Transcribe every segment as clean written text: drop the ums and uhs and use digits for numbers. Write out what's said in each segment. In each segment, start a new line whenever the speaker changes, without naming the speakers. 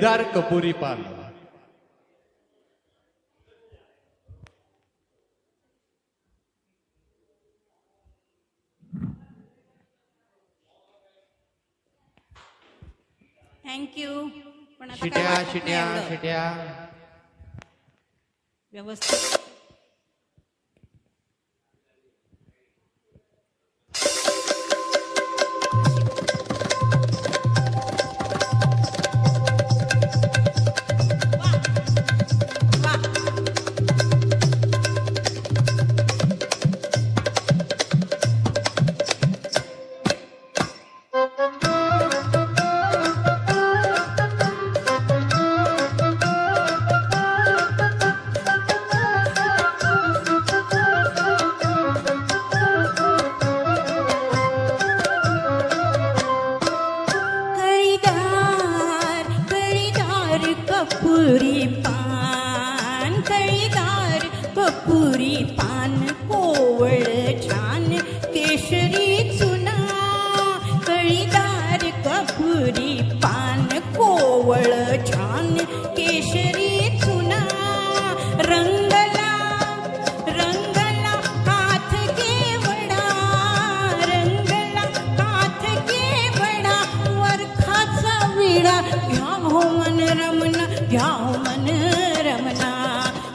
कळीदार कपुरी पान.
थँक्यू. पण आता काय
शिट्या
वाटत नाही
शिट्या
एवढं.
शिट्या.
व्यवस्थित वा. कळीदार कळीदार कपुरी पान, कळीदार कपुरी पान, कोवळ छान केशरी चुना. कळीदार कपुरी पान, कोवळ छान केशरी चुना. रंगला रंगला हात केवडा, रंगला हात केवडा, वरखाचा विडा. घ्या हो मन रमना, घ्या हो मन रमना.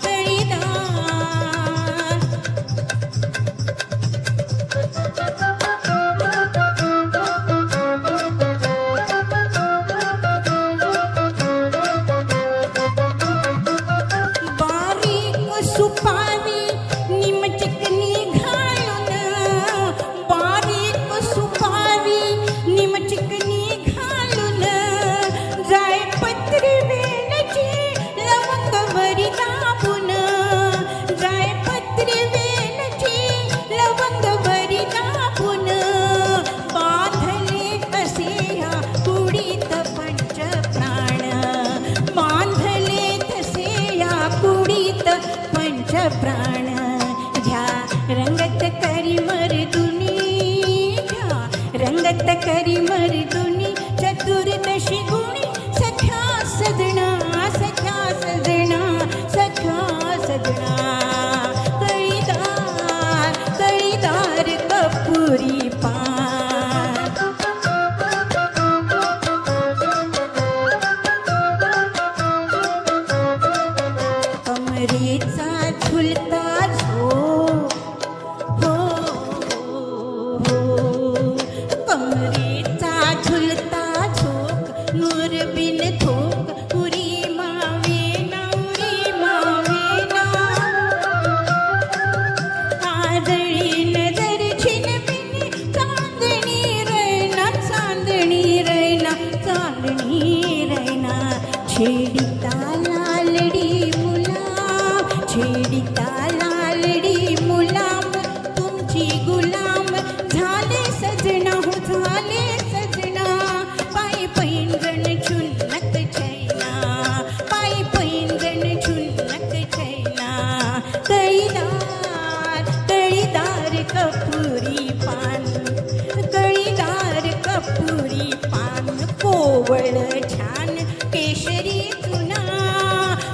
कळीदार बारीक सुपारी निमचिकनी घालून, बारीक सुपारी निमचिकनी घालून, जायपत्री वेलची लवंग बरी दाबून, जायपत्री वेलची लवंग बरी दाबून, बांधले असे या कुडीत पंचप्राण, बांधले तसे या कुडीत पंचप्राण. घ्या रंगत करी मर्दुनी, घ्या रंगत करी मर्दुनी, चतुर्दशी गुणी सख्या सजना, सख्या सजना, सख्या सजना. कळीदार कळीदार कपुरी पान. कमरेचा झुलता झोप, हो हो, कमरेचा झुलता झोक, नूर बिन थोक, उरी मावेना, उरी मावेना. काजळी नजर छिनबिनी, चांदणी रैना, चांदणी रैना, चांदणी रैना. छेडिता लालडी मुलाम, छेडिता लालडी मुलाम, तुमची गुलाम झाले सजना, हो झाले सजना. पायी पैंजण छुन्नक छैना, पायी पैंजण छुन्नक छैना. कळीदार कळीदार कपुरी पान, कळीदार कपुरी पान, कोवळ छान केशरी चुना.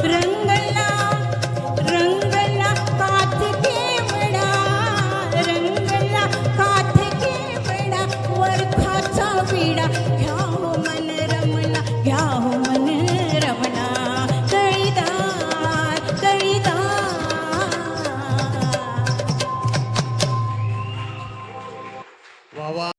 रंगला रंगला काठ केवडा, रंगला काठ केवडा, वरखाचा विडा. घ्या हो मन रमना, घ्या हो मन रमना. कळीदार कळीदार.
वा वा.